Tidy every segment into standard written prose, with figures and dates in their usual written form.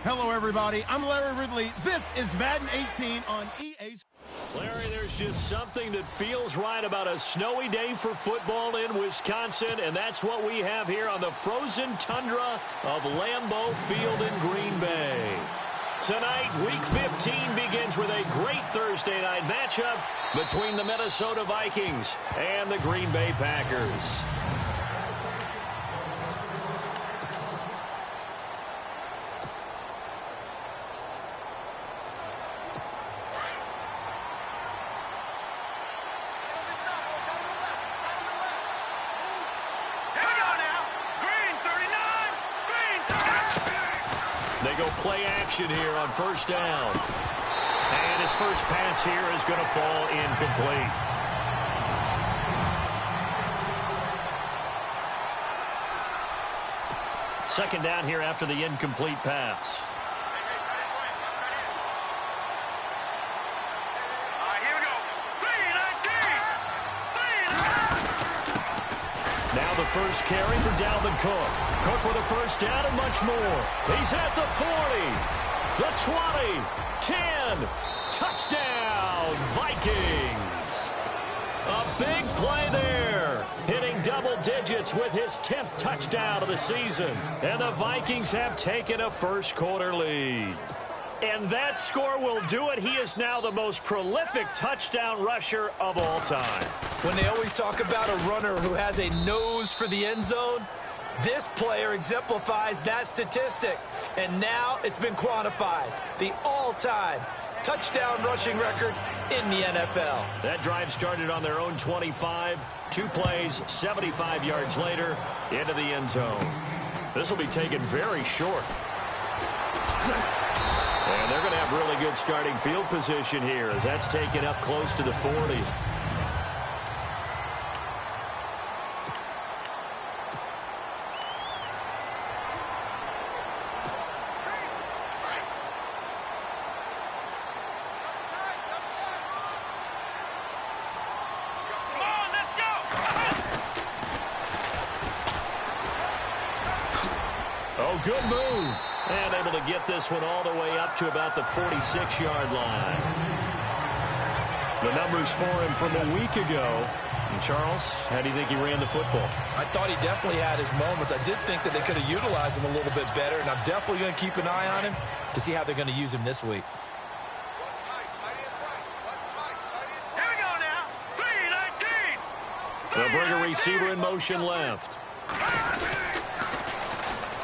Hello, everybody. I'm Larry Ridley. This is Madden 18 on EA. Larry, there's just something that feels right about a snowy day for football in Wisconsin, and that's what we have here on the frozen tundra of Lambeau Field in Green Bay. Tonight, Week 15 begins with a great Thursday night matchup between the Minnesota Vikings and the Green Bay Packers. They go play action here on first down. And his first pass here is going to fall incomplete. Second down here after the incomplete pass. Now the first carry for Dalvin Cook. Cook with a first down and much more. He's at the 40, the 20, 10. Touchdown, Vikings. A big play there. Hitting double digits with his 10th touchdown of the season. And the Vikings have taken a first quarter lead. And that score will do it. He is now the most prolific touchdown rusher of all time. When they always talk about a runner who has a nose for the end zone, this player exemplifies that statistic. And now it's been quantified. The all-time touchdown rushing record in the NFL. That drive started on their own 25. 2 plays, 75 yards later, into the end zone. This will be taken very short. And they're going to have really good starting field position here as that's taken up close to the 40. Oh, good move. And able to get this one all the way up to about the 46-yard line. The numbers for him from a week ago. And Charles, how do you think he ran the football? I thought he definitely had his moments. I did think that they could have utilized him a little bit better, and I'm definitely going to keep an eye on him to see how they're going to use him this week. They'll bring a receiver in motion left.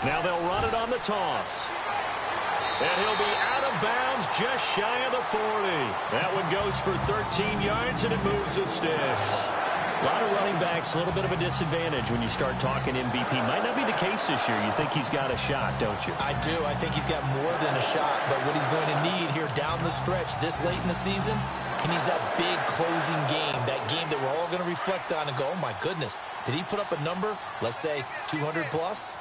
Now they'll run it on the toss. And he'll be out of bounds just shy of the 40. That one goes for 13 yards, and it moves the sticks. A lot of running backs, a little bit of a disadvantage when you start talking MVP. Might not be the case this year. You think he's got a shot, don't you? I do. I think he's got more than a shot. But what he's going to need here down the stretch this late in the season, he needs that big closing game, that game that we're all going to reflect on and go, oh, my goodness, did he put up a number, let's say 200 plus?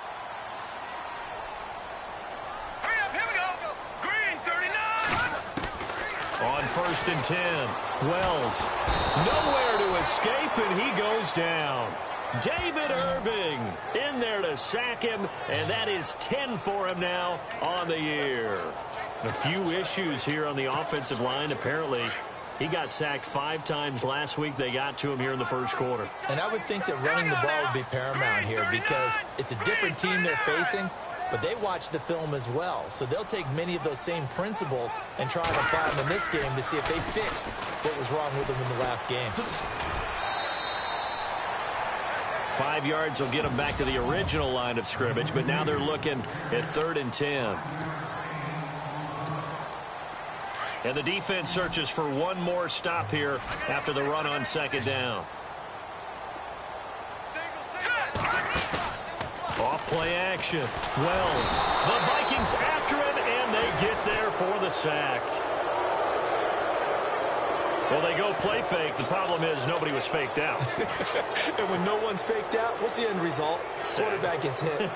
On first and 10, Wells, nowhere to escape, and he goes down. David Irving in there to sack him, and that is 10 for him now on the year. A few issues here on the offensive line. Apparently, he got sacked 5 times last week. They got to him here in the first quarter. And I would think that running the ball would be paramount here because it's a different team they're facing. But they watch the film as well, so they'll take many of those same principles and try and apply them in this game to see if they fixed what was wrong with them in the last game. 5 yards will get them back to the original line of scrimmage, but now they're looking at 3rd and 10. And the defense searches for one more stop here after the run on second down. Off play action. Wells. The Vikings after him, and they get there for the sack. Well, they go play fake. The problem is nobody was faked out. And when no one's faked out, what's the end result? Quarterback gets hit.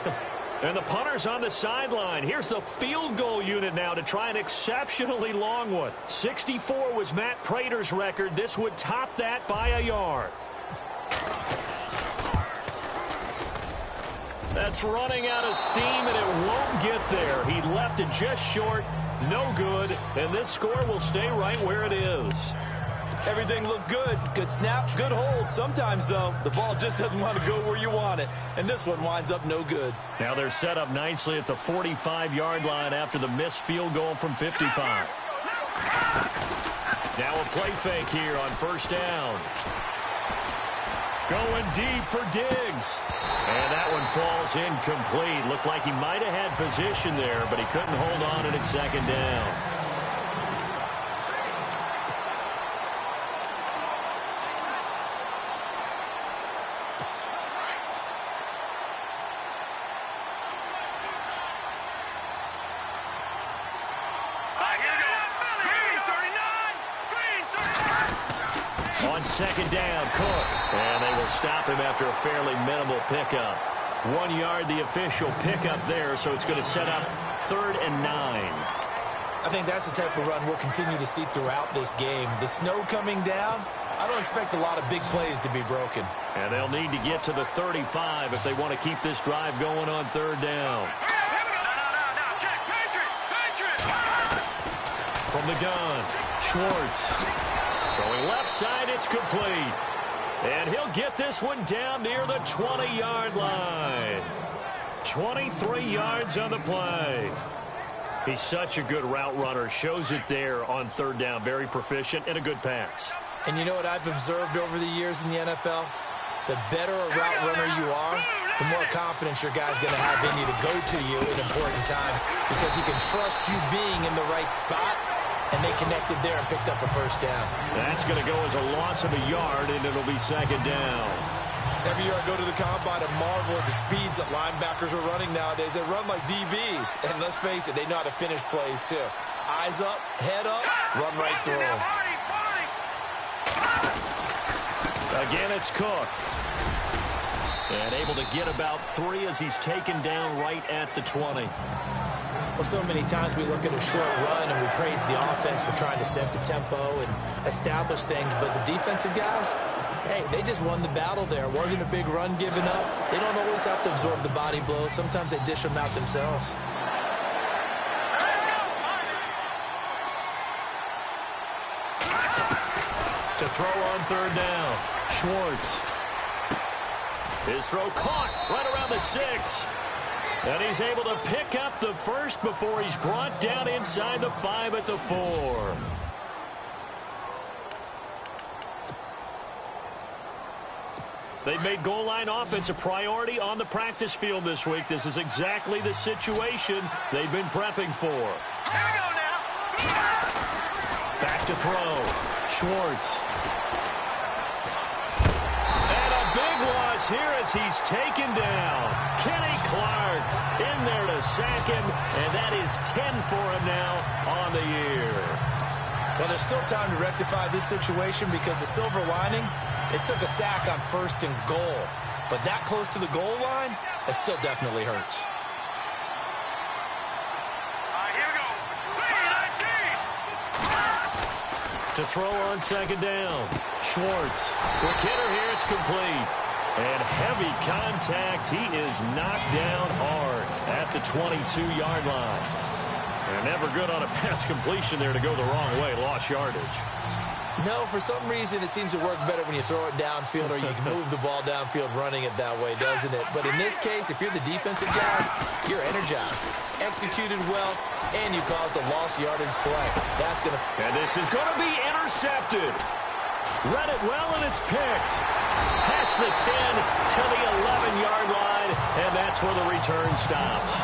And the punter's on the sideline. Here's the field goal unit now to try an exceptionally long one. 64 was Matt Prater's record. This would top that by a yard. That's running out of steam, and it won't get there. He left it just short. No good. And this score will stay right where it is. Everything looked good. Good snap, good hold. Sometimes, though, the ball just doesn't want to go where you want it. And this one winds up no good. Now they're set up nicely at the 45-yard line after the missed field goal from 55. Now a play fake here on first down. Going deep for Diggs. And that one falls incomplete. Looked like he might have had position there, but he couldn't hold on and it's second down. On second down, Cook. And they will stop him after a fairly minimal pickup. 1 yard, the official pickup there, so it's going to set up 3rd and 9. I think that's the type of run we'll continue to see throughout this game. The snow coming down, I don't expect a lot of big plays to be broken. And they'll need to get to the 35 if they want to keep this drive going on 3rd down. From the gun, Schwartz. Throwing left side, it's complete. And he'll get this one down near the 20-yard line. 23 yards on the play. He's such a good route runner. Shows it there on 3rd down. Very proficient and a good pass. And you know what I've observed over the years in the NFL? The better a route runner you are, the more confidence your guy's going to have in you to go to you in important times because he can trust you being in the right spot. And they connected there and picked up a first down. That's going to go as a loss of a yard, and it'll be second down. Every year I go to the combine and marvel at the speeds that linebackers are running nowadays. They run like DBs. And let's face it, they know how to finish plays too. Eyes up, head up, run right through them. Again, it's Cook. And able to get about 3 as he's taken down right at the 20. Well, so many times we look at a short run and we praise the offense for trying to set the tempo and establish things, but the defensive guys, hey, they just won the battle there. It wasn't a big run given up. They don't always have to absorb the body blows. Sometimes they dish them out themselves. To throw on 3rd down, Schwartz. His throw caught right around the 6. And he's able to pick up the first before he's brought down inside the 5 at the 4. They've made goal line offense a priority on the practice field this week. This is exactly the situation they've been prepping for. Here we go now. Back to throw. Schwartz. And a big loss here as he's taken down. Kenny Clark in there to sack him, and that is 10 for him now on the year. Well, there's still time to rectify this situation because the silver lining, it took a sack on 1st and goal. But that close to the goal line, it still definitely hurts. Here we go. 3-19. To throw on second down, Schwartz. Quick hitter here, it's complete. And heavy contact. He is knocked down hard at the 22-yard line. And never good on a pass completion there to go the wrong way. Lost yardage. No, for some reason it seems to work better when you throw it downfield or you can move the ball downfield running it that way, doesn't it? But in this case, if you're the defensive guys, you're energized, executed well, and you caused a lost yardage play. That's going to... And this is going to be intercepted. Read it well, and it's picked. Past the 10 to the 11-yard line, and that's where the return stops.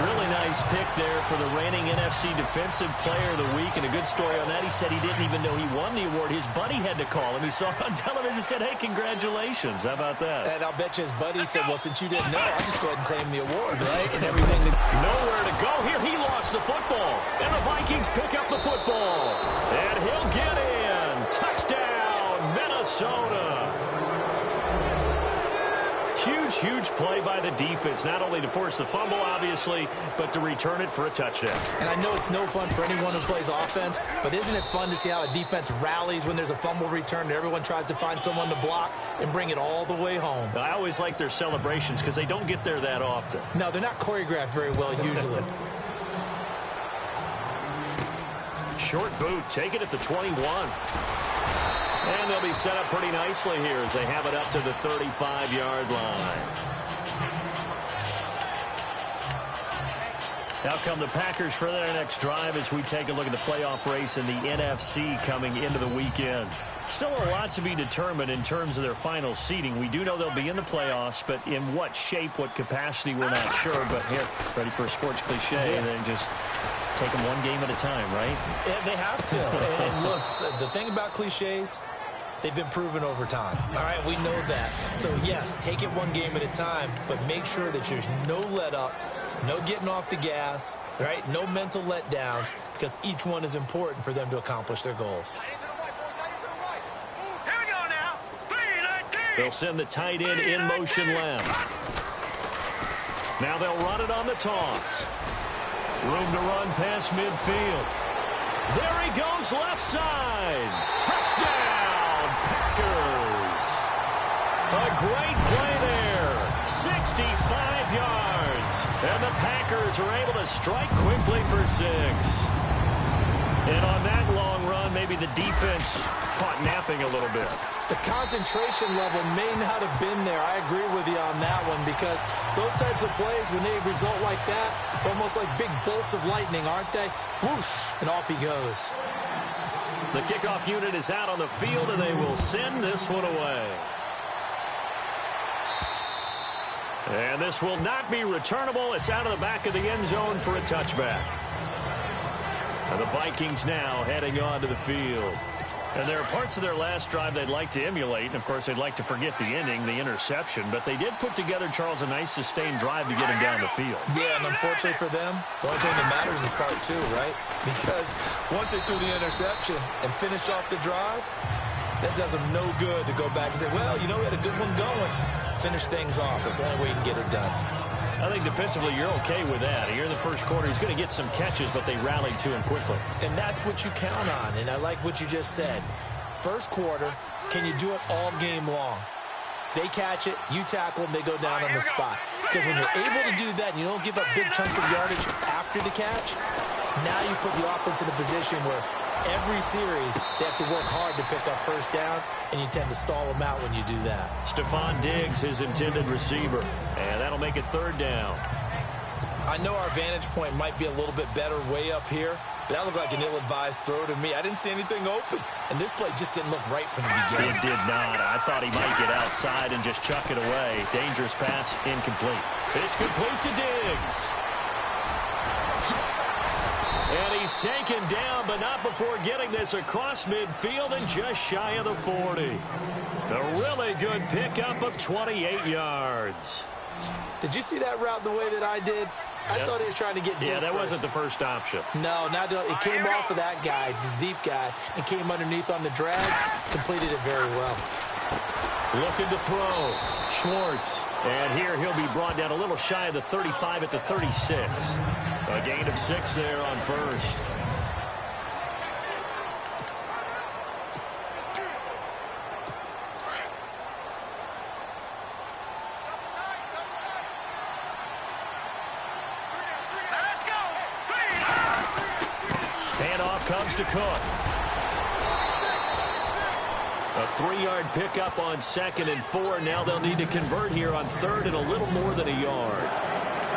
Really nice pick there for the reigning NFC Defensive Player of the Week, and a good story on that. He said he didn't even know he won the award. His buddy had to call him. He saw it on television and said, hey, congratulations. How about that? And I'll bet you his buddy said, well, since you didn't know, I'll just go ahead and claim the award, right? And everything. Nowhere to go here. He lost the football, and the Vikings pick up the football. And he'll get in. Touchdown, Minnesota. Huge huge play by the defense, not only to force the fumble, obviously, but to return it for a touchdown. And I know it's no fun for anyone who plays offense, but isn't it fun to see how a defense rallies when there's a fumble return and everyone tries to find someone to block and bring it all the way home? I always like their celebrations because they don't get there that often. No, they're not choreographed very well usually. Short boot, take it at the 21. And they'll be set up pretty nicely here as they have it up to the 35-yard line. Now come the Packers for their next drive as we take a look at the playoff race in the NFC coming into the weekend. Still a lot to be determined in terms of their final seeding. We do know they'll be in the playoffs, but in what shape, what capacity, we're not sure. But here, ready for a sports cliche, and then just take them one game at a time, right? Yeah, they have to. And look, the thing about cliches, they've been proven over time. All right, we know that. So, yes, take it one game at a time, but make sure that there's no let up, no getting off the gas, right? No mental letdowns, because each one is important for them to accomplish their goals. Here we go now. 3-19. They'll send the tight end in motion left. Now they'll run it on the toss. Room to run past midfield. There he goes left side. Touchdown, Packers. A great play there. 65 yards. And the Packers are able to strike quickly for 6. And on that long run, maybe the defense caught napping a little bit. The concentration level may not have been there. I agree with you on that one, because those types of plays, when they result like that, almost like big bolts of lightning, aren't they? Whoosh, and off he goes. The kickoff unit is out on the field, and they will send this one away. And this will not be returnable. It's out of the back of the end zone for a touchback. And the Vikings now heading on to the field. And there are parts of their last drive they'd like to emulate. And, of course, they'd like to forget the ending, the interception. But they did put together, Charles, a nice sustained drive to get him down the field. Yeah, and unfortunately for them, the only thing that matters is part 2, right? Because once they threw the interception and finished off the drive, that does them no good to go back and say, well, you know, we had a good one going. Finish things off. That's the only way you can get it done. I think defensively you're okay with that. Here in the first quarter, he's going to get some catches, but they rallied to him quickly. And that's what you count on, and I like what you just said. First quarter, can you do it all game long? They catch it, you tackle them, they go down on the spot. Because when you're able to do that and you don't give up big chunks of yardage after the catch, now you put the offense in a position where every series they have to work hard to pick up first downs, and you tend to stall them out when you do that. Stephon Diggs, his intended receiver, and that'll make it third down. I know our vantage point might be a little bit better way up here, but that looked like an ill-advised throw to me. I didn't see anything open, and this play just didn't look right from the beginning. It did not. I thought he might get outside and just chuck it away. Dangerous pass, incomplete. It's complete to Diggs. And he's taken down, but not before getting this across midfield and just shy of the 40. A really good pickup of 28 yards. Did you see that route the way that I did? I thought he was trying to get deep. Yeah, that first. wasn't the first option. No, it came off of that guy, the deep guy, and came underneath on the drag. Completed it very well. Looking to throw. Schwartz. And here he'll be brought down a little shy of the 35 at the 36. A gain of 6 there on first. Let's go. Handoff comes to Cook. A 3-yard pickup on 2nd and 4. Now they'll need to convert here on 3rd and a little more than a yard.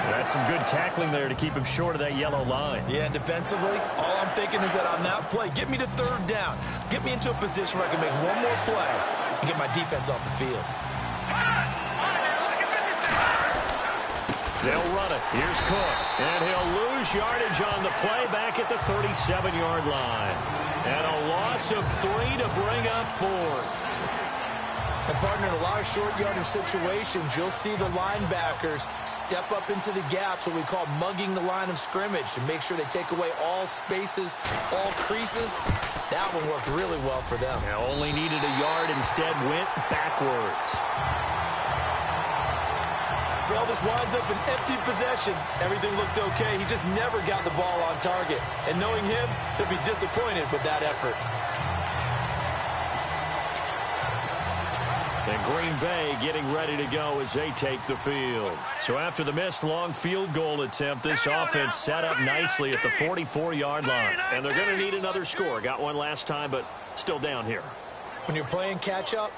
That's some good tackling there to keep him short of that yellow line. Yeah, and defensively, all I'm thinking is that on that play, get me to 3rd down. Get me into a position where I can make one more play and get my defense off the field. They'll run it. Here's Cook. And he'll lose yardage on the play back at the 37-yard line. And a loss of 3 to bring up 4. And, partner, in a lot of short yardage situations, you'll see the linebackers step up into the gaps, what we call mugging the line of scrimmage, to make sure they take away all spaces, all creases. That one worked really well for them. Now only needed a yard, instead went backwards. Well, this winds up an empty possession. Everything looked okay. He just never got the ball on target. And knowing him, he'll be disappointed with that effort. And Green Bay getting ready to go as they take the field. So after the missed long field goal attempt, this offense set up nicely at the 44-yard line. And they're going to need another score. Got one last time, but still down here. When you're playing catch-up,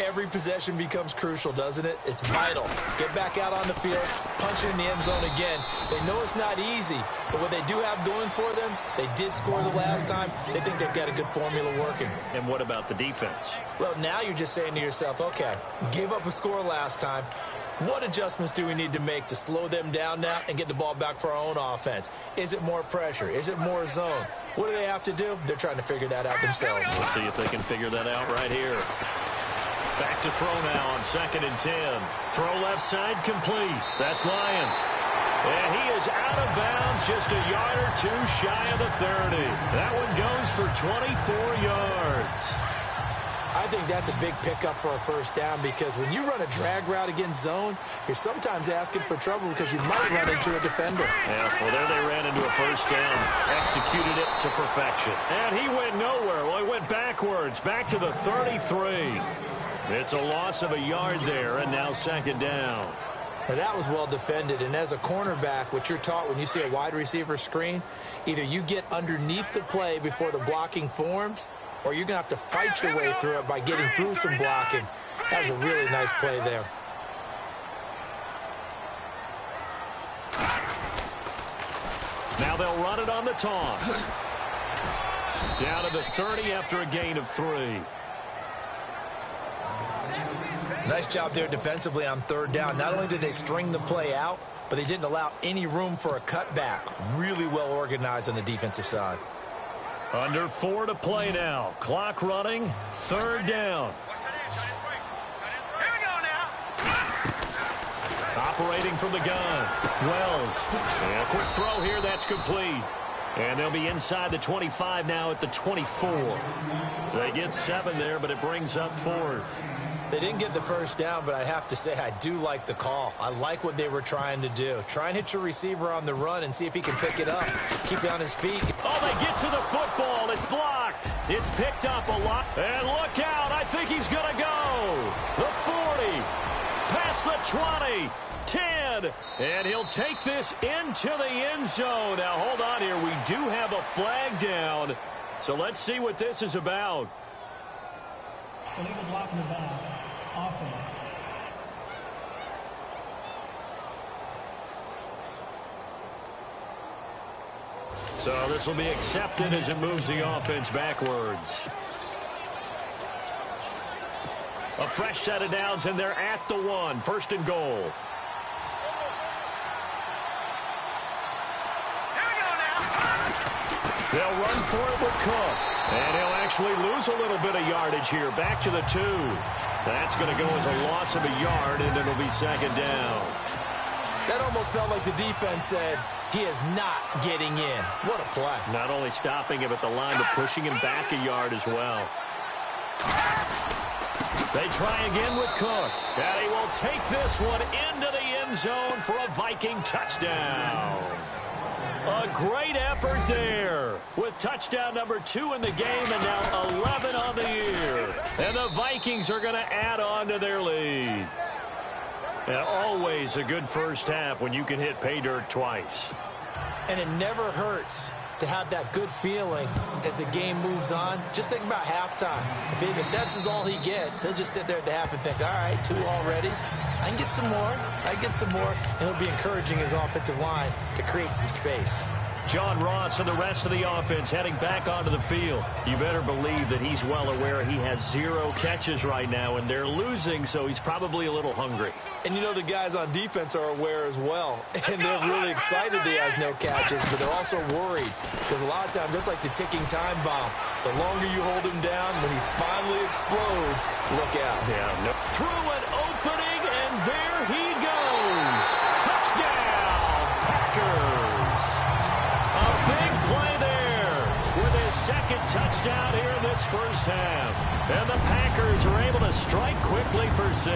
every possession becomes crucial, doesn't it? It's vital. Get back out on the field, punch it in the end zone again. They know it's not easy, but what they do have going for them, they did score the last time. They think they've got a good formula working. And what about the defense? Well, now you're just saying to yourself, okay, gave up a score last time. What adjustments do we need to make to slow them down now and get the ball back for our own offense? Is it more pressure? Is it more zone? What do they have to do? They're trying to figure that out themselves. We'll see if they can figure that out right here. Back to throw now on 2nd and 10. Throw left side complete. That's Lyons. And he is out of bounds just a yard or two shy of the 30. That one goes for 24 yards. I think that's a big pickup for a first down because when you run a drag route against zone, you're sometimes asking for trouble because you might run into a defender. Yeah, well, there they ran into a first down. Executed it to perfection. And he went nowhere. Well, he went backwards, back to the 33. It's a loss of a yard there, and now 2nd down. Now, that was well defended, and as a cornerback, what you're taught when you see a wide receiver screen, either you get underneath the play before the blocking forms, or you're going to have to fight your way through it by getting through some blocking. That was a really nice play there. Now they'll run it on the toss. Down to the 30 after a gain of 3. Nice job there defensively on 3rd down. Not only did they string the play out, but they didn't allow any room for a cutback. Really well organized on the defensive side. Under 4 to play now. Clock running. 3rd down. Here we go now. Operating from the gun. Wells. And a quick throw here. That's complete. And they'll be inside the 25 now at the 24. They get 7 there, but it brings up 4th. They didn't get the first down, but I have to say I do like the call. I like what they were trying to do. Try and hit your receiver on the run and see if he can pick it up. Keep it on his feet. Oh, they get to the football. It's blocked. It's picked up a lot. And look out. I think he's going to go. The 40. Past the 20. 10. And he'll take this into the end zone. Now, hold on here. We do have a flag down. So let's see what this is about. Illegal block in the back. Offense. So this will be accepted as it moves the offense backwards. A fresh set of downs, and they're at the 1. 1st and goal. Here we go now. They'll run for it with Cook. And he'll actually lose a little bit of yardage here. Back to the 2. That's going to go as a loss of a yard, and it'll be 2nd down. That almost felt like the defense said, he is not getting in. What a play. Not only stopping him at the line, but pushing him back a yard as well. They try again with Cook. And he will take this one into the end zone for a Viking touchdown. A great effort there with touchdown number 2 in the game and now 11 on the year. And the Vikings are going to add on to their lead. And always a good first half when you can hit pay dirt twice. And it never hurts to have that good feeling as the game moves on. Just think about halftime. If that's all he gets, he'll just sit there at the half and think, all right, 2 already. I can get some more. I can get some more. And he'll be encouraging his offensive line to create some space. John Ross and the rest of the offense heading back onto the field. You better believe that he's well aware he has 0 catches right now, and they're losing, so he's probably a little hungry. And you know the guys on defense are aware as well. And they're really excited he has no catches, but they're also worried. Because a lot of times, just like the ticking time bomb, the longer you hold him down, when he finally explodes, look out. Yeah, no. Through an opening, and there he goes. Touchdown, Packers. A big play there with his 2nd touchdown here in this first half. And the Packers are able to strike quickly for 6.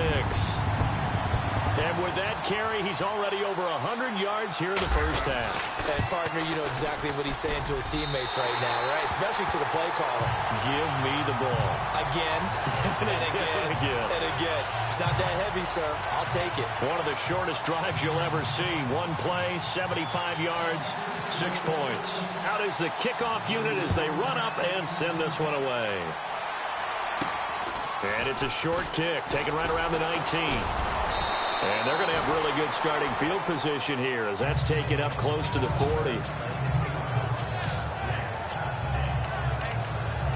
And with that carry, he's already over 100 yards here in the first half. And, partner, you know exactly what he's saying to his teammates right now, right? Especially to the play caller. Give me the ball. Again, and again, and again. It's not that heavy, sir. I'll take it. One of the shortest drives you'll ever see. One play, 75 yards, 6 points. Out is the kickoff unit as they run up and send this one away. And it's a short kick, taken right around the 19. And they're going to have really good starting field position here as that's taken up close to the 40.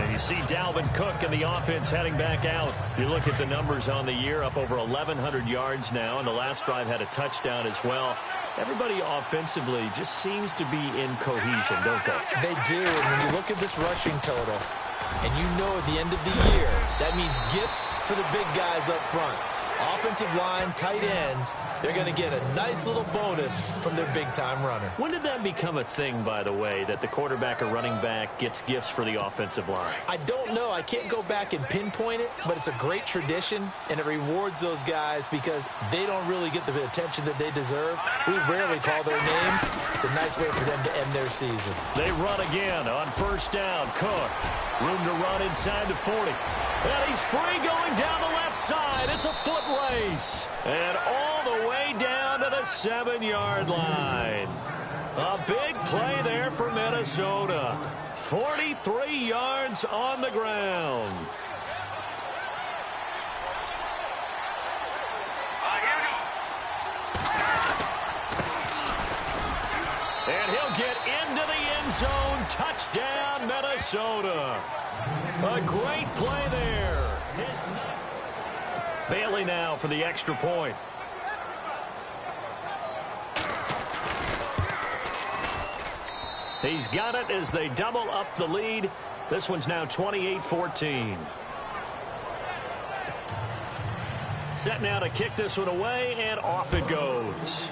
And you see Dalvin Cook and the offense heading back out. You look at the numbers on the year, up over 1,100 yards now, and the last drive had a touchdown as well. Everybody offensively just seems to be in cohesion, don't they? They do, and when you look at this rushing total, and you know at the end of the year, that means gifts for the big guys up front. Offensive line, tight ends, they're going to get a nice little bonus from their big-time runner. When did that become a thing, by the way, that the quarterback or running back gets gifts for the offensive line? I don't know. I can't go back and pinpoint it, but it's a great tradition, and it rewards those guys because they don't really get the attention that they deserve. We rarely call their names. It's a nice way for them to end their season. They run again on first down. Cook, room to run inside the 40. And he's free going down the left side. It's a foot race. And all the way down to the 7-yard line. A big play there for Minnesota. 43 yards on the ground. And he'll get into the end zone. Touchdown, Minnesota. A great play there. Bailey now for the extra point. He's got it as they double up the lead. This one's now 28-14. Set now to kick this one away, and off it goes.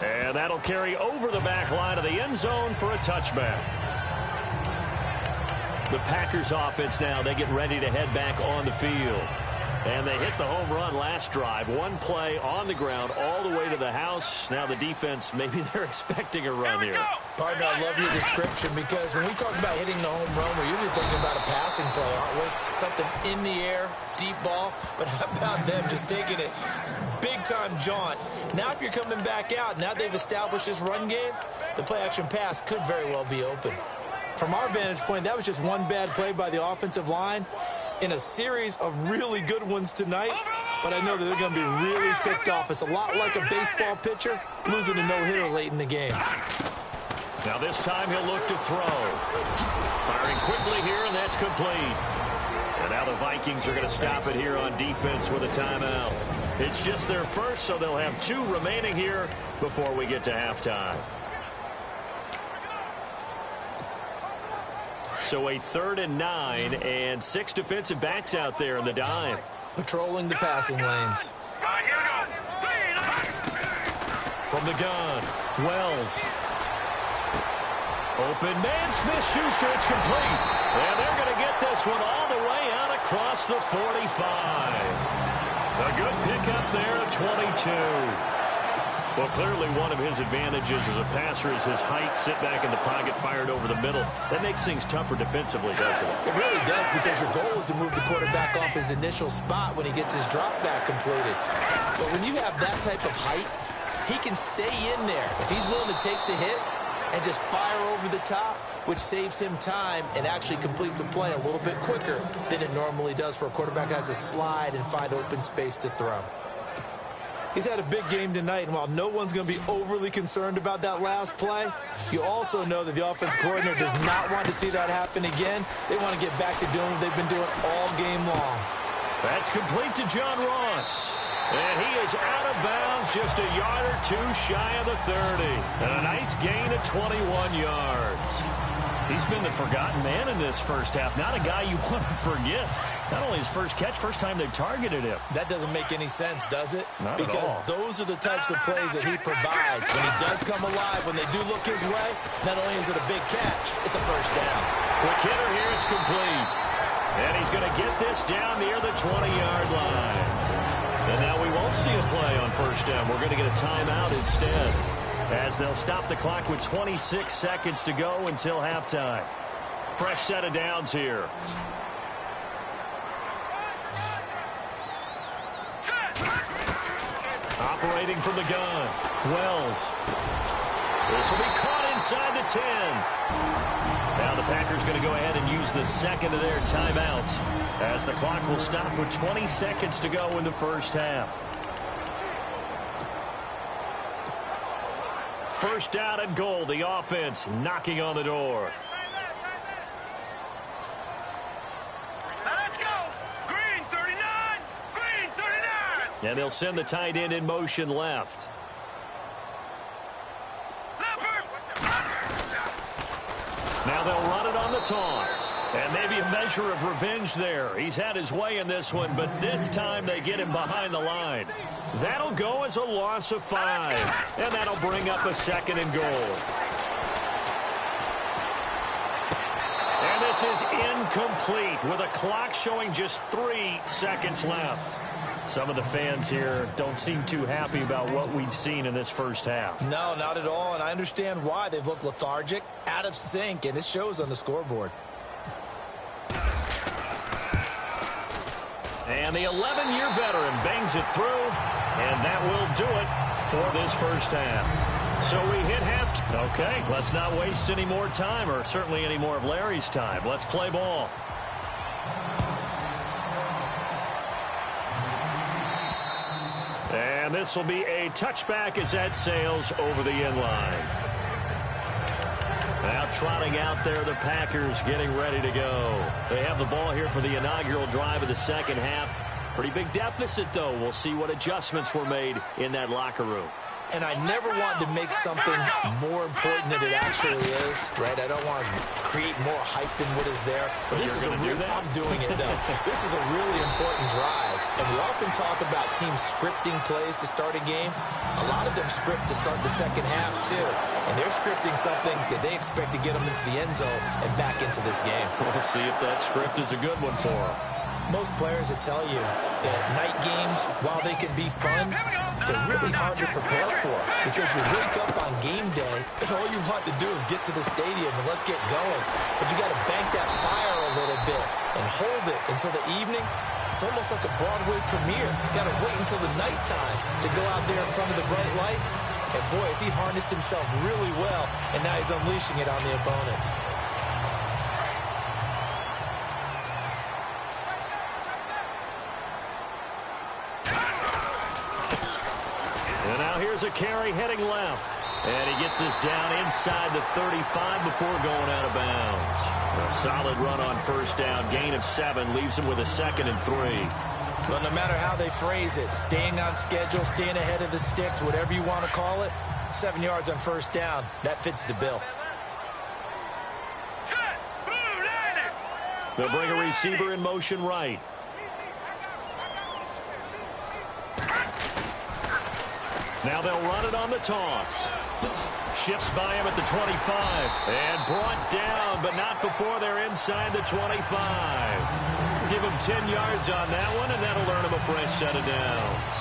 And that'll carry over the back line of the end zone for a touchback. The Packers offense now, they get ready to head back on the field. And they hit the home run last drive. One play on the ground all the way to the house. Now the defense, maybe they're expecting a run here. Partner, I love your description because when we talk about hitting the home run, we're usually thinking about a passing play, aren't we? Something in the air, deep ball. But how about them just taking it big-time jaunt? Now if you're coming back out, now they've established this run game, the play-action pass could very well be open. From our vantage point, that was just one bad play by the offensive line in a series of really good ones tonight. But I know that they're going to be really ticked off. It's a lot like a baseball pitcher losing a no-hitter late in the game. Now this time he'll look to throw. Firing quickly here, and that's complete. And now the Vikings are going to stop it here on defense with a timeout. It's just their first, so they'll have 2 remaining here before we get to halftime. So a 3rd and 9, and 6 defensive backs out there in the dime. Patrolling the passing lanes. From the gun, Wells. Open man, Smith-Schuster, it's complete. And they're going to get this one all the way out across the 45. A good pickup there at 22. Well, clearly one of his advantages as a passer is his height, sit back in the pocket, fired over the middle. That makes things tougher defensively, doesn't it? It really does, because your goal is to move the quarterback off his initial spot when he gets his drop back completed. But when you have that type of height, he can stay in there if he's willing to take the hits and just fire over the top, which saves him time and actually completes a play a little bit quicker than it normally does for a quarterback who has to slide and find open space to throw. He's had a big game tonight, and while no one's going to be overly concerned about that last play, you also know that the offense coordinator does not want to see that happen again. They want to get back to doing what they've been doing all game long. That's complete to John Ross. And he is out of bounds, just a yard or 2 shy of the 30. And a nice gain of 21 yards. He's been the forgotten man in this first half. Not a guy you want to forget. Not only his first catch, first time they've targeted him. That doesn't make any sense, does it? Not because at all. Those are the types of plays that he provides. When he does come alive, when they do look his way, not only is it a big catch, it's a first down. Quick hitter here, it's complete. And he's going to get this down near the 20-yard line. And now we won't see a play on first down. We're going to get a timeout instead, as they'll stop the clock with 26 seconds to go until halftime. Fresh set of downs here. Operating from the gun, Wells. This will be caught inside the 10. Now the Packers going to go ahead and use the second of their timeouts, as the clock will stop with 20 seconds to go in the first half. First down and goal, the offense knocking on the door. Let's go. Green 39. Green 39. And they'll send the tight end in motion left. Now they'll run it on the toss. And maybe a measure of revenge there. He's had his way in this one, but this time they get him behind the line. That'll go as a loss of 5. And that'll bring up a second and goal. And this is incomplete with a clock showing just 3 seconds left. Some of the fans here don't seem too happy about what we've seen in this first half. No, not at all, and I understand why. They've looked lethargic, out of sync, and it shows on the scoreboard. And the 11-year veteran bangs it through, and that will do it for this first half. So we hit half. Okay, let's not waste any more time, or certainly any more of Larry's time. Let's play ball. And this will be a touchback as that sails over the end line. Now trotting out there, the Packers getting ready to go. They have the ball here for the inaugural drive of the second half. Pretty big deficit, though. We'll see what adjustments were made in that locker room. And I never want to make something more important than it actually is, right? I don't want to create more hype than what is there. But this is I'm doing it, though. This is a really important drive. And we often talk about teams scripting plays to start a game. A lot of them script to start the second half, too. And they're scripting something that they expect to get them into the end zone and back into this game. We'll see if that script is a good one for them. Most players will tell you that night games, while they can be fun, they're really hard to prepare for, because you wake up on game day and all you want to do is get to the stadium and let's get going. But you got to bank that fire a little bit and hold it until the evening. It's almost like a Broadway premiere. You got to wait until the nighttime to go out there in front of the bright lights. And boy, has he harnessed himself really well, and now he's unleashing it on the opponents. Here's a carry heading left. And he gets us down inside the 35 before going out of bounds. A solid run on first down. Gain of 7 leaves him with a 2nd and 3. Well, no matter how they phrase it, staying on schedule, staying ahead of the sticks, whatever you want to call it, 7 yards on first down, that fits the bill. They'll bring a receiver in motion right. Now they'll run it on the toss. Shifts by him at the 25. And brought down, but not before they're inside the 25. Give him 10 yards on that one, and that'll earn him a fresh set of downs.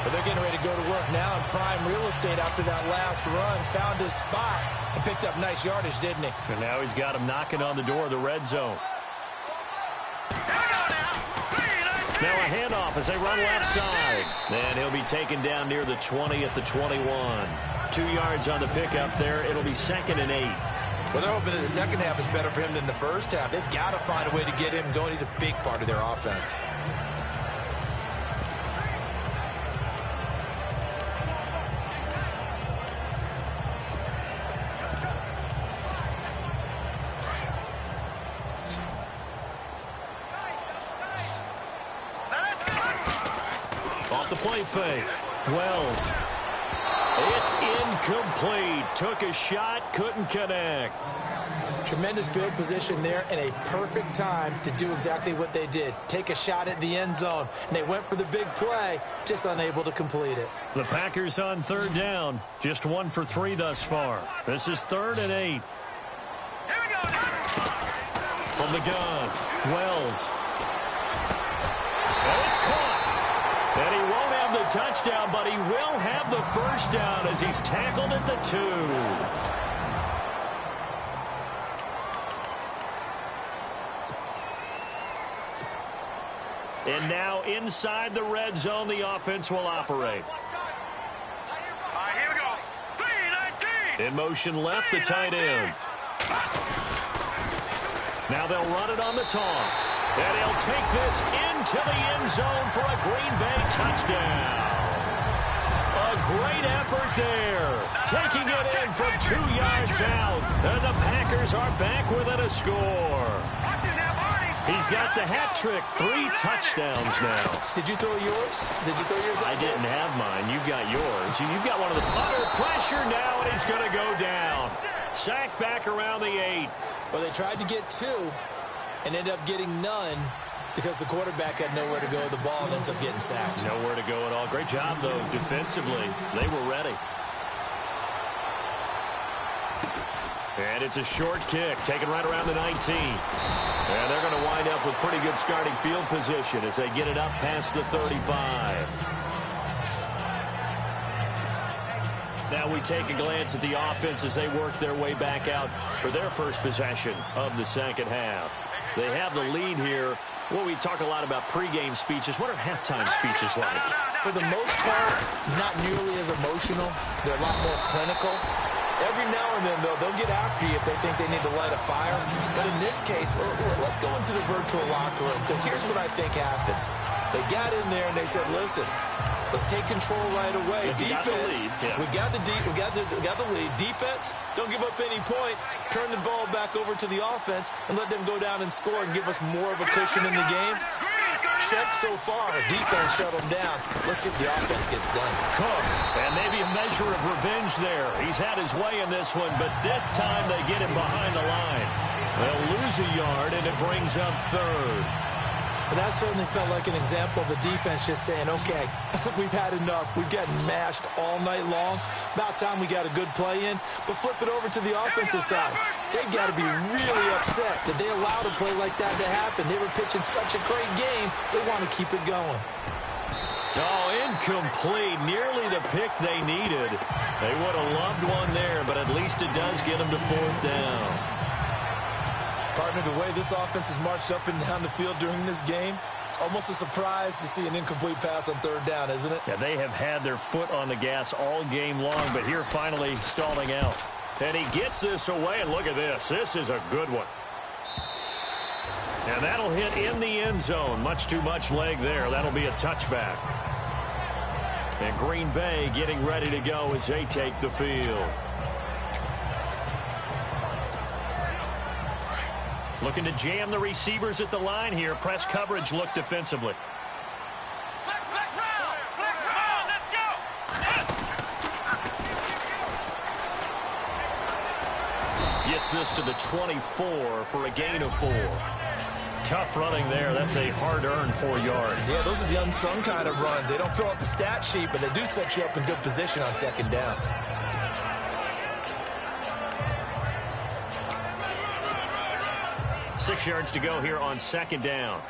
But they're getting ready to go to work now in prime real estate after that last run. Found his spot and picked up nice yardage, didn't he? And now he's got him knocking on the door of the red zone. Now a handoff as they run left side. And he'll be taken down near the 20 at the 21. 2 yards on the pickup there. It'll be 2nd and 8. Well, they're hoping that the second half is better for him than the first half. They've got to find a way to get him going. He's a big part of their offense. Off the play fake. Wells. It's incomplete. Took a shot, couldn't connect. Tremendous field position there and a perfect time to do exactly what they did. Take a shot at the end zone. And they went for the big play, just unable to complete it. The Packers on third down. Just 1 for 3 thus far. This is 3rd and 8. Here we go now. From the gun, Wells. And it's caught. And he won't have the touchdown, but he will have the first down as he's tackled at the 2. And now inside the red zone, the offense will operate. Here we go. 3-19. In motion left, the tight end. Now they'll run it on the toss. And he'll take this into the end zone for a Green Bay touchdown. A great effort there. Taking it in from 2 yards out. And the Packers are back within a score. He's got the hat trick. 3 touchdowns now. Did you throw yours? Did you throw yours out? I didn't have mine. You've got yours. You've got one of the under pressure now, and he's going to go down. Sacked back around the 8. Well, they tried to get 2 and ended up getting none because the quarterback had nowhere to go with the ball and ends up getting sacked. Nowhere to go at all. Great job, though, defensively. They were ready. And it's a short kick, taken right around the 19. And they're going to wind up with pretty good starting field position as they get it up past the 35. Now we take a glance at the offense as they work their way back out for their first possession of the second half. They have the lead here. Well, we talk a lot about pregame speeches. What are halftime speeches like? For the most part, not nearly as emotional. They're a lot more clinical. Every now and then, though, they'll get after you if they think they need to light a fire. But in this case, let's go into the virtual locker room, because here's what I think happened. They got in there and they said, listen, let's take control right away. Defense, we got the lead. Defense, don't give up any points. Turn the ball back over to the offense and let them go down and score and give us more of a cushion in the game. Check so far. Defense shut him down. Let's see if the offense gets done. Cook, and maybe a measure of revenge there. He's had his way in this one, but this time they get him behind the line. They'll lose a yard, and it brings up 3rd. But that certainly felt like an example of the defense just saying, okay, we've had enough. We've gotten mashed all night long. About time we got a good play in. But flip it over to the offensive side. They've got to be really upset that they allowed a play like that to happen. They were pitching such a great game. They want to keep it going. Oh, incomplete. Nearly the pick they needed. They would have loved one there, but at least it does get them to 4th down. Partner, the way this offense has marched up and down the field during this game, it's almost a surprise to see an incomplete pass on 3rd down, isn't it? Yeah, they have had their foot on the gas all game long, but here finally stalling out. And he gets this away, and look at this. This is a good one. And that'll hit in the end zone. Much too much leg there. That'll be a touchback. And Green Bay getting ready to go as they take the field. Looking to jam the receivers at the line here. Press coverage look defensively. Flex round, let's go. Gets this to the 24 for a gain of 4. Tough running there. That's a hard-earned 4 yards. Yeah, those are the unsung kind of runs. They don't fill up the stat sheet, but they do set you up in good position on 2nd down. Six yards to go here on 2nd down.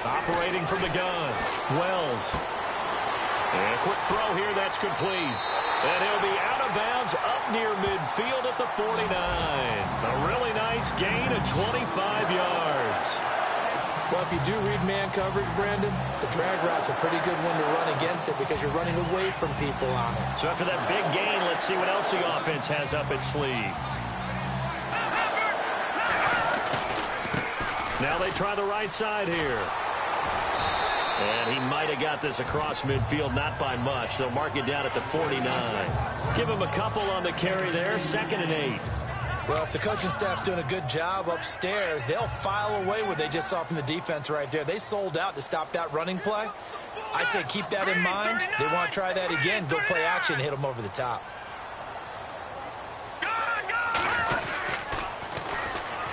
Operating from the gun. Wells. And a quick throw here. That's complete. And he'll be out of bounds up near midfield at the 49. A really nice gain of 25 yards. Well, if you do read man coverage, Brandon, the drag route's a pretty good one to run against it because you're running away from people on it. So after that big gain, let's see what else the offense has up its sleeve. Now they try the right side here. And he might have got this across midfield, not by much. They'll mark it down at the 49. Give him a couple on the carry there, 2nd and 8. Well, if the coaching staff's doing a good job upstairs, they'll file away what they just saw from the defense right there. They sold out to stop that running play. I'd say keep that in mind. They want to try that again, go play action, hit them over the top.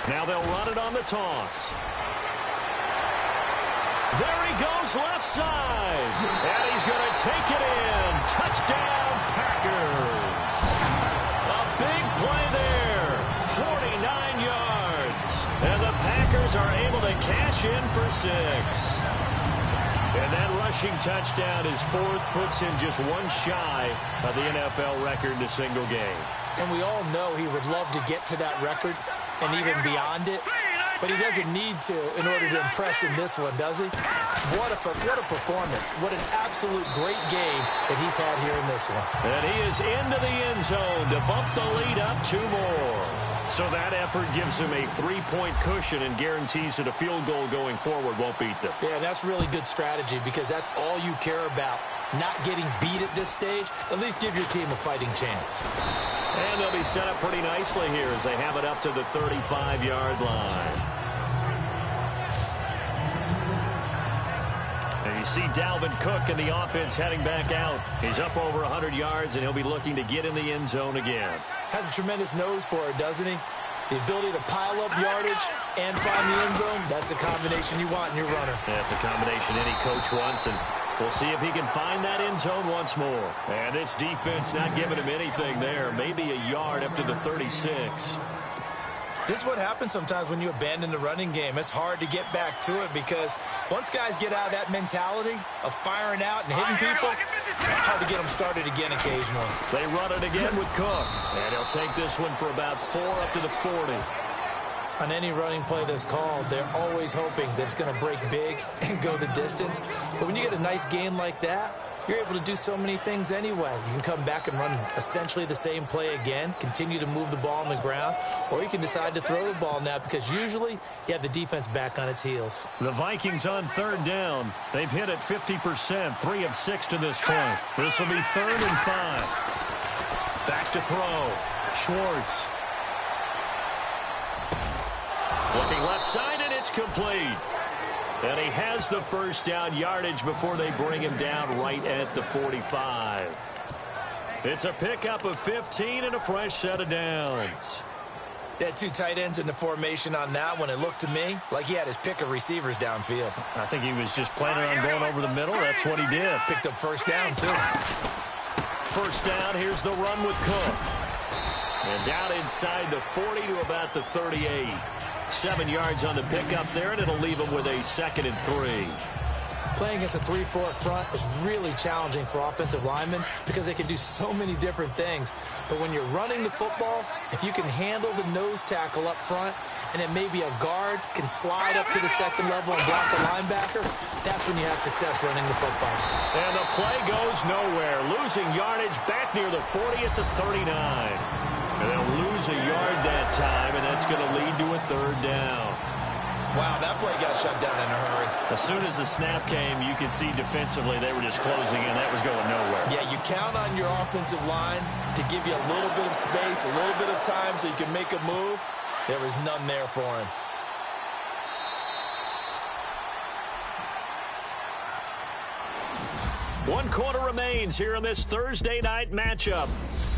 Now they'll run it on the toss. There he goes left side. And he's going to take it in. Touchdown, Packers. A big play there. 49 yards. Bears are able to cash in for 6. And that rushing touchdown, his 4th, puts him just one shy of the NFL record in a single game. And we all know he would love to get to that record and even beyond it. But he doesn't need to in order to impress in this one, does he? What a performance. What an absolute great game that he's had here in this one. And he is into the end zone to bump the lead up 2 more. So that effort gives him a 3-point cushion and guarantees that a field goal going forward won't beat them. Yeah, that's really good strategy because that's all you care about. Not getting beat at this stage, at least give your team a fighting chance. And they'll be set up pretty nicely here as they have it up to the 35-yard line. And you see Dalvin Cook in the offense heading back out. He's up over 100 yards, and he'll be looking to get in the end zone again. Has a tremendous nose for it, doesn't he? The ability to pile up yardage and find the end zone, that's the combination you want in your runner. That's a combination any coach wants, and we'll see if he can find that end zone once more. And this defense not giving him anything there. Maybe a yard up to the 36. This is what happens sometimes when you abandon the running game. It's hard to get back to it because once guys get out of that mentality of firing out and hitting people, it's hard to get them started again occasionally. They run it again with Cook. And he'll take this one for about 4 up to the 40. On any running play that's called, they're always hoping that it's going to break big and go the distance. But when you get a nice gain like that, you're able to do so many things anyway. You can come back and run essentially the same play again, continue to move the ball on the ground, or you can decide to throw the ball now because usually you have the defense back on its heels. The Vikings on 3rd down. They've hit it 50%, 3 of 6 to this point. This will be 3rd and 5. Back to throw. Schwartz. Looking left side, and it's complete. And he has the first down yardage before they bring him down right at the 45. It's a pickup of 15 and a fresh set of downs. They had 2 tight ends in the formation on that one. It looked to me like he had his pick of receivers downfield. I think he was just planning on going over the middle. That's what he did. Picked up first down, too. First down, here's the run with Cook. And down inside the 40 to about the 38. 7 yards on the pickup there, and it'll leave him with a 2nd and 3. Playing against a 3-4 front is really challenging for offensive linemen because they can do so many different things. But when you're running the football, if you can handle the nose tackle up front, and it may be a guard can slide up to the 2nd level and block a linebacker, that's when you have success running the football. And the play goes nowhere. Losing yardage back near the 40 at the 39. And they'll lose a yard that time, and that's going to lead to a 3rd down. Wow, that play got shut down in a hurry. As soon as the snap came, you could see defensively they were just closing in. That was going nowhere. Yeah, you count on your offensive line to give you a little bit of space, a little bit of time so you can make a move. There was none there for him. One quarter remains here in this Thursday night matchup.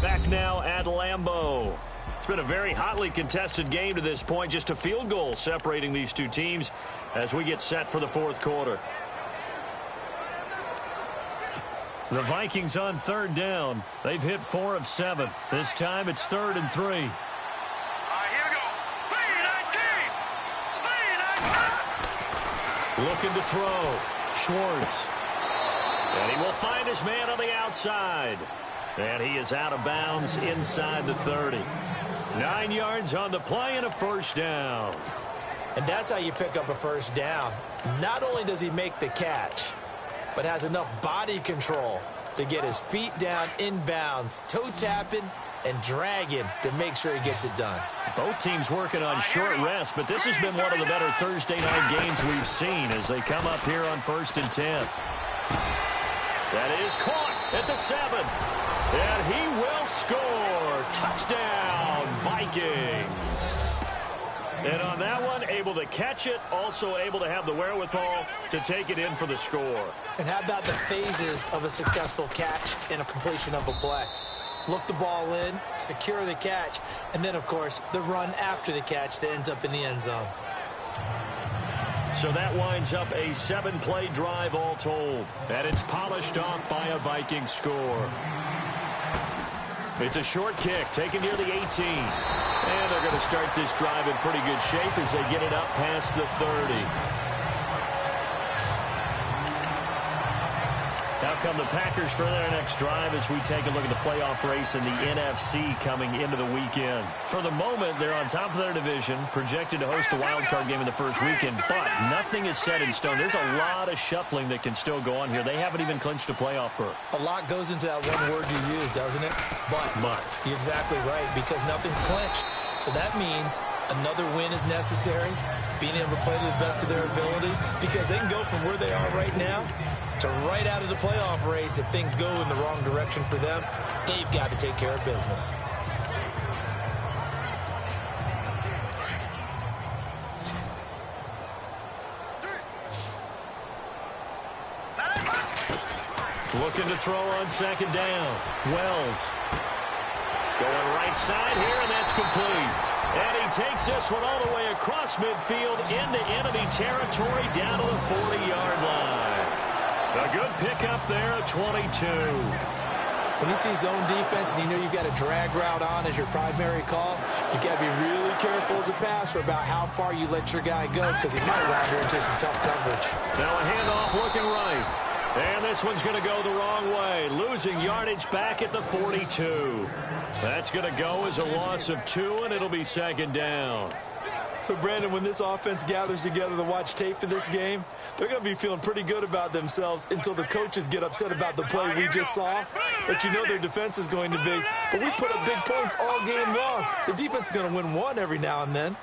Back now at Lambeau. It's been a very hotly contested game to this point. Just a field goal separating these two teams as we get set for the 4th quarter. The Vikings on 3rd down. They've hit 4 of 7. This time it's 3rd and 3. Here we go. 3-19. Looking to throw. Schwartz. And he will find his man on the outside. And he is out of bounds inside the 30. 9 yards on the play and a first down. And that's how you pick up a first down. Not only does he make the catch, but has enough body control to get his feet down inbounds, toe tapping and dragging to make sure he gets it done. Both teams working on short rest, but this has been one of the better Thursday night games we've seen as they come up here on 1st and 10. That is caught at the 7. And he will score. Touchdown, Vikings. And on that one, able to catch it, also able to have the wherewithal to take it in for the score. And how about the phases of a successful catch and a completion of a play? Look the ball in, secure the catch, and then, of course, the run after the catch that ends up in the end zone. So that winds up a 7-play drive all told. And it's polished off by a Viking score. It's a short kick taken near the 18. And they're going to start this drive in pretty good shape as they get it up past the 30. Now come the Packers for their next drive as we take a look at the playoff race in the NFC coming into the weekend. For the moment, they're on top of their division, projected to host a wild card game in the first weekend, but nothing is set in stone. There's a lot of shuffling that can still go on here. They haven't even clinched a playoff berth. A lot goes into that one word you use, doesn't it? But. You're exactly right, because nothing's clinched. So that means another win is necessary, being able to play to the best of their abilities, because they can go from where they are right now to right out of the playoff race. If things go in the wrong direction for them, they've got to take care of business. Looking to throw on second down. Wells going right side here, and that's complete. And he takes this one all the way across midfield into enemy territory down to the 40-yard line. A good pickup there at 22. When you see zone defense and you know you've got a drag route on as your primary call, you got to be really careful as a passer about how far you let your guy go, because he might wander into some tough coverage. Now a handoff looking right. And this one's going to go the wrong way, losing yardage back at the 42. That's going to go as a loss of 2, and it'll be second down. So, Brandon, when this offense gathers together to watch tape for this game, they're going to be feeling pretty good about themselves until the coaches get upset about the play we just saw. But you know their defense is going to be. But we put up big points all game long. The defense is going to win one every now and then.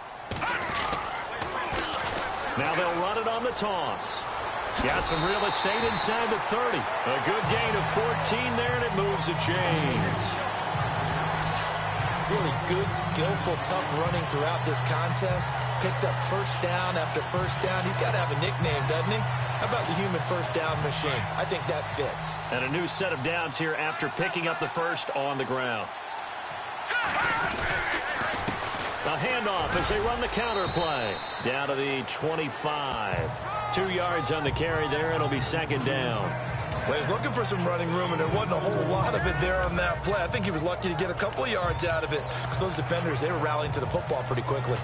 Now they'll run it on the toss. Got some real estate inside the 30. A good gain of 14 there, and it moves the chains. Really good, skillful, tough running throughout this contest. Picked up first down after first down. He's got to have a nickname, doesn't he? How about the human first down machine? I think that fits. And a new set of downs here after picking up the first on the ground. A handoff as they run the counter play. Down to the 25. 2 yards on the carry there. It'll be second down. Well, he's looking for some running room, and there wasn't a whole lot of it there on that play. I think he was lucky to get a couple of yards out of it, because those defenders, they were rallying to the football pretty quickly.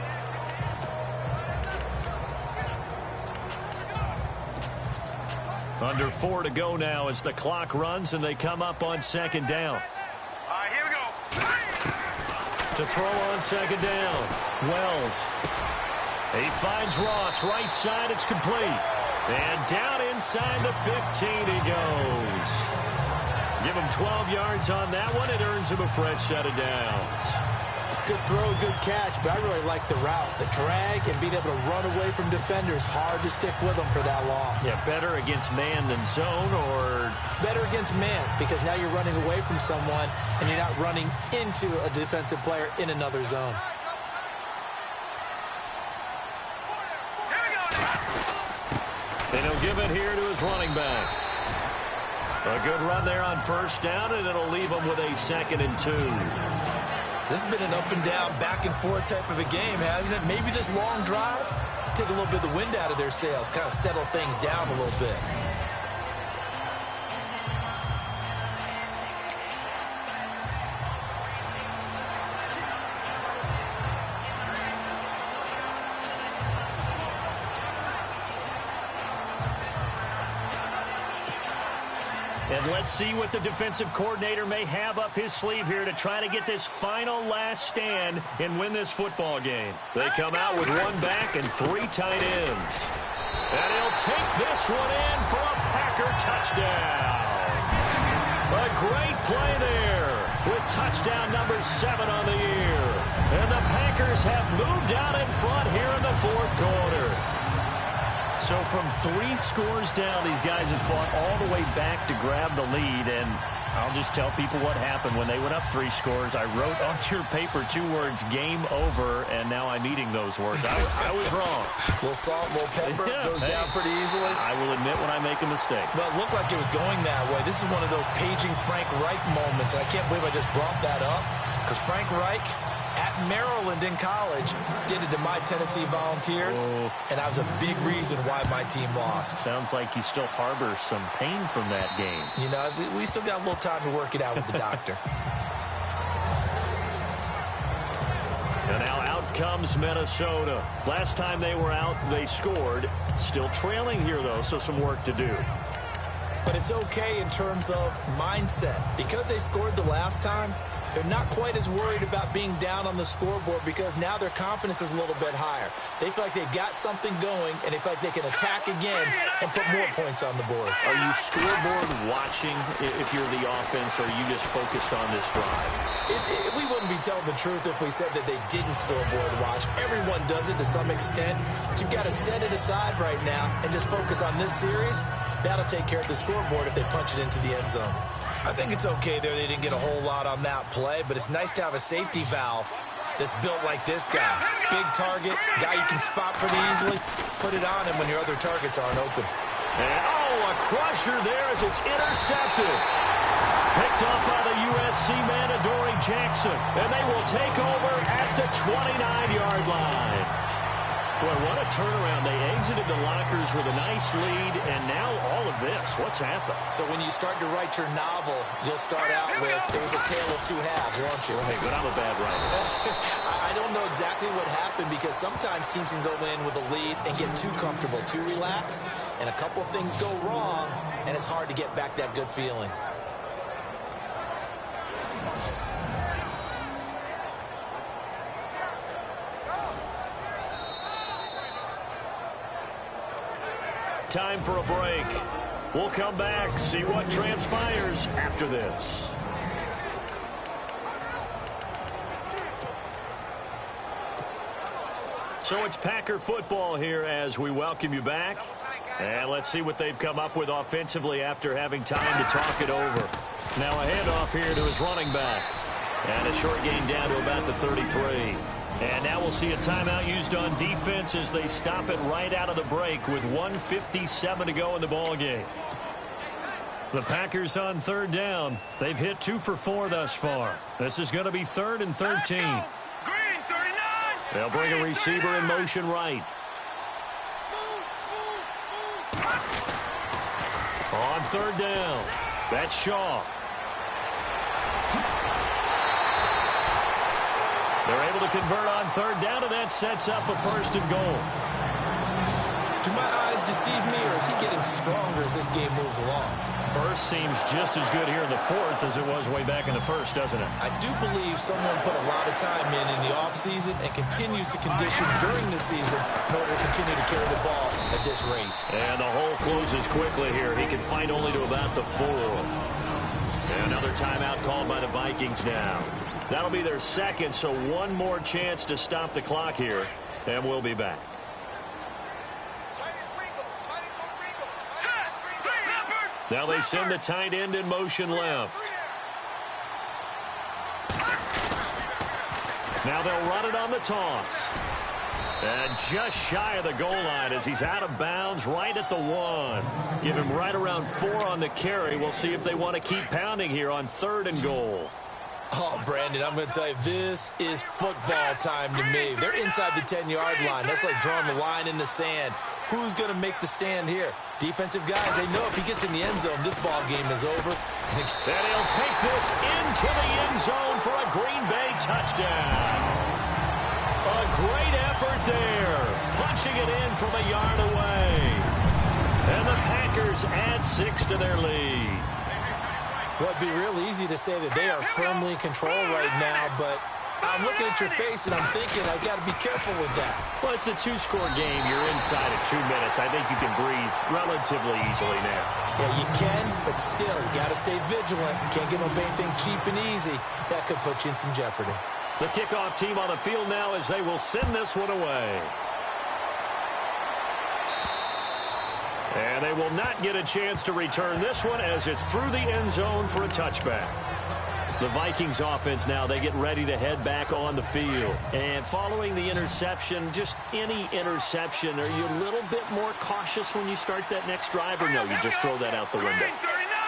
Under 4 to go now as the clock runs, and they come up on second down. Here we go. To throw on second down, Wells. He finds Ross, right side, it's complete. And down inside the 15 he goes. Give him 12 yards on that one. It earns him a fresh set of downs. Good throw, good catch, but I really like the route. The drag and being able to run away from defenders. Hard to stick with them for that long. Yeah, better against man than zone, or? Better against man, because now you're running away from someone and you're not running into a defensive player in another zone. And he'll give it here to his running back. A good run there on first down, and it'll leave him with a 2nd and 2. This has been an up and down, back and forth type of a game, hasn't it? Maybe this long drive, take a little bit of the wind out of their sails, kind of settle things down a little bit. And let's see what the defensive coordinator may have up his sleeve here to try to get this final last stand and win this football game. They come out with 1 back and 3 tight ends. And he'll take this one in for a Packer touchdown. A great play there with touchdown number 7 on the year. And the Packers have moved out in front here in the 4th quarter. So from 3 scores down, these guys have fought all the way back to grab the lead. And I'll just tell people what happened when they went up 3 scores. I wrote onto your paper 2 words, game over, and now I'm eating those words. I was wrong. A little salt, a little pepper, goes down pretty easily. I will admit when I make a mistake. Well, it looked like it was going that way. This is one of those paging Frank Reich moments, and I can't believe I just brought that up, because Frank Reich at Maryland in college did it to my Tennessee Volunteers, and that was a big reason why my team lost. Sounds like you still harbor some pain from that game. You know, we still got a little time to work it out with the doctor. comes Minnesota. Last time they were out, they scored. Still trailing here, though, so some work to do. But it's okay in terms of mindset. Because they scored the last time, they're not quite as worried about being down on the scoreboard because now their confidence is a little bit higher. They feel like they've got something going, and they feel like they can attack again and put more points on the board. Are you scoreboard watching if you're the offense, or are you just focused on this drive? We wouldn't be telling the truth if we said that they didn't scoreboard watch. Everyone does it to some extent. But you've got to set it aside right now and just focus on this series. That'll take care of the scoreboard if they punch it into the end zone. I think it's okay there. They didn't get a whole lot on that play, but it's nice to have a safety valve that's built like this guy. Big target, guy you can spot pretty easily. Put it on him when your other targets aren't open. And, a crusher there as it's intercepted. Picked up by the USC man, Adoree Jackson. And they will take over at the 29-yard line. Boy, what a turnaround. They exited the lockers with a nice lead, and now all of this. What's happened? So when you start to write your novel, you'll start out with, it was a tale of two halves, won't you? Right, but I'm a bad writer. I don't know exactly what happened because sometimes teams can go in with a lead and get too comfortable, too relaxed, and a couple of things go wrong, and it's hard to get back that good feeling. Time for a break. We'll come back, see what transpires after this. So it's Packer football here as we welcome you back. And let's see what they've come up with offensively after having time to talk it over. Now a handoff here to his running back. And a short gain down to about the 33. And now we'll see a timeout used on defense as they stop it right out of the break with 1:57 to go in the ballgame. The Packers on third down. They've hit 2 for 4 thus far. This is going to be 3rd and 13. Green 39. They'll bring a receiver in motion right. On third down, that's Shaw. They're able to convert on third down, and that sets up a 1st and goal. Do my eyes deceive me, or is he getting stronger as this game moves along? Burst seems just as good here in the 4th as it was way back in the 1st, doesn't it? I do believe someone put a lot of time in the offseason and continues to condition during the season in order to continue to carry the ball at this rate. And the hole closes quickly here. He can fight only to about the 4. And another timeout called by the Vikings now. That'll be their 2nd, so one more chance to stop the clock here, and we'll be back. Now they send the tight end in motion left. Now they'll run it on the toss. And just shy of the goal line as he's out of bounds right at the 1. Give him right around 4 on the carry. We'll see if they want to keep pounding here on 3rd and goal. Oh, Brandon, I'm going to tell you, this is football time to me. They're inside the 10-yard line. That's like drawing the line in the sand. Who's going to make the stand here? Defensive guys, they know if he gets in the end zone, this ball game is over. And he'll take this into the end zone for a Green Bay touchdown. A great effort there. Punching it in from a yard away. And the Packers add 6 to their lead. Well, it'd be real easy to say that they are firmly in control right now, but I'm looking at your face and I'm thinking I've got to be careful with that. Well, it's a 2-score game. You're inside at 2 minutes. I think you can breathe relatively easily now. Yeah, you can, but still, you got to stay vigilant. Can't give up anything cheap and easy. That could put you in some jeopardy. The kickoff team on the field now as they will send this one away. And they will not get a chance to return this one as it's through the end zone for a touchback. The Vikings offense now, they get ready to head back on the field. And following the interception, just any interception, are you a little bit more cautious when you start that next drive, or no, you just throw that out the window?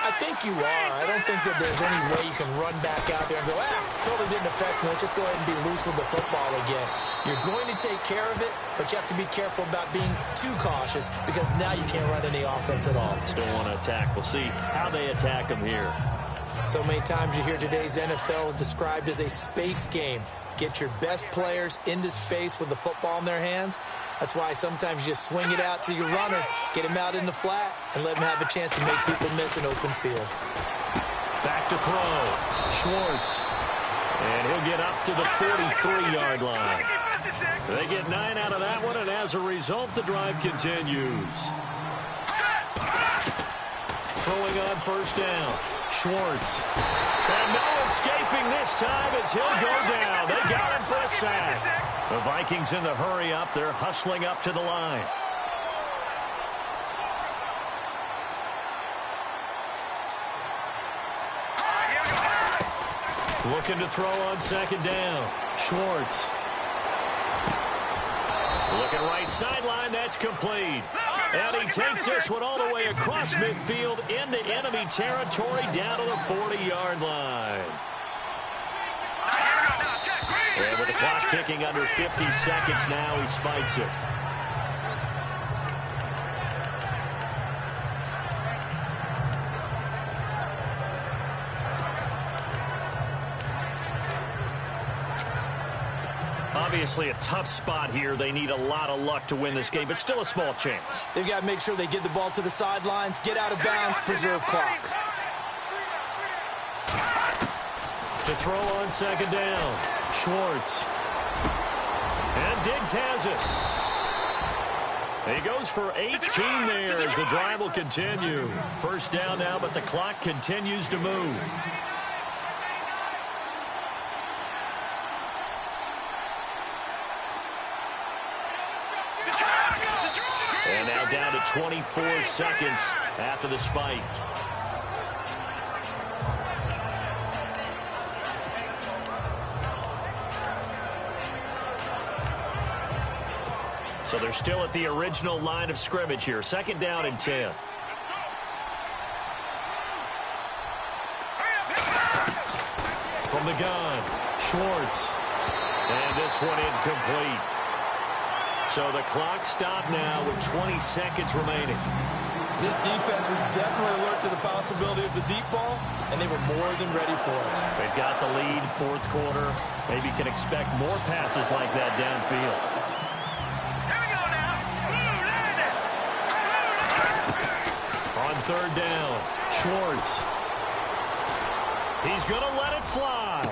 I think you are. I don't think that there's any way you can run back out there and go, totally didn't affect me. Let's just go ahead and be loose with the football again. You're going to take care of it, but you have to be careful about being too cautious because now you can't run any offense at all. Still want to attack. We'll see how they attack them here. So many times you hear today's NFL described as a space game. get your best players into space with the football in their hands. That's why sometimes you just swing it out to your runner, get him out in the flat, and let him have a chance to make people miss an open field. Back to throw. Schwartz. And he'll get up to the 43-yard line. They get 9 out of that one, and as a result, the drive continues. Throwing on first down. Schwartz. And no escaping this time as he'll go down. They got him for a sack. The Vikings in the hurry up. They're hustling up to the line. Looking to throw on second down. Schwartz. Looking right sideline. That's complete. And he takes this one all the way across midfield into enemy territory down to the 40-yard line. And with the clock ticking under 50 seconds now, he spikes it. Obviously a tough spot here. They need a lot of luck to win this game, but still a small chance. They've got to make sure they get the ball to the sidelines, get out of bounds, preserve clock. To throw on second down. Schwartz. And Diggs has it. He goes for 18 there as the drive will continue. First down now, but the clock continues to move. And now down to 24 seconds after the spike. So they're still at the original line of scrimmage here. Second down and 10. From the gun, Schwartz. And this one incomplete. So the clock stopped now with 20 seconds remaining. This defense was definitely alert to the possibility of the deep ball, and they were more than ready for it. They've got the lead, fourth quarter. Maybe can expect more passes like that downfield. Here we go now. On third down, Schwartz. He's going to let it fly.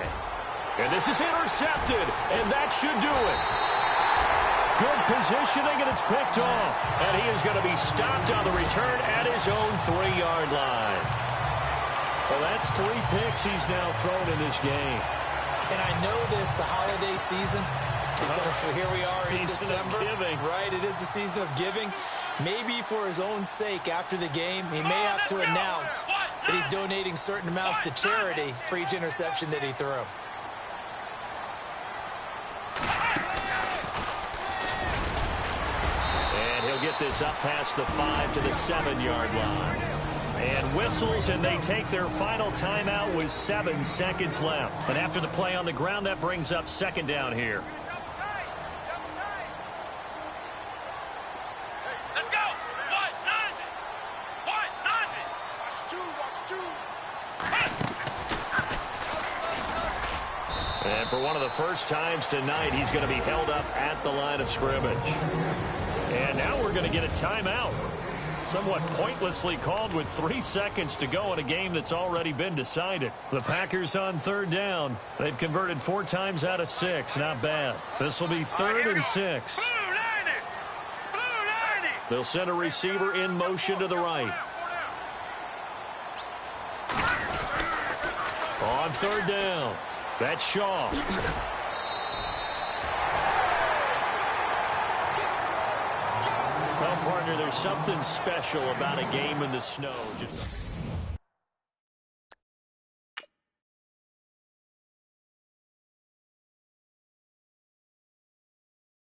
And this is intercepted, and that should do it. Good positioning, and it's picked off. And he is going to be stopped on the return at his own 3-yard line. Well, that's 3 picks he's now thrown in this game. And I know this, the holiday season, because here we are in December. Right, it is the season of giving. Maybe for his own sake after the game, he may have to announce that he's donating certain amounts to charity for each interception that he threw. Get this up past the 5 to the 7-yard line. And whistles, and they take their final timeout with 7 seconds left. And after the play on the ground, that brings up second down here. Let's go. And for one of the first times tonight, he's going to be held up at the line of scrimmage. And now we're going to get a timeout. Somewhat pointlessly called with 3 seconds to go in a game that's already been decided. The Packers on third down. They've converted 4 times out of 6. Not bad. This will be third and 6. They'll send a receiver in motion to the right. On third down. That's Shaw. Well, partner, there's something special about a game in the snow. Just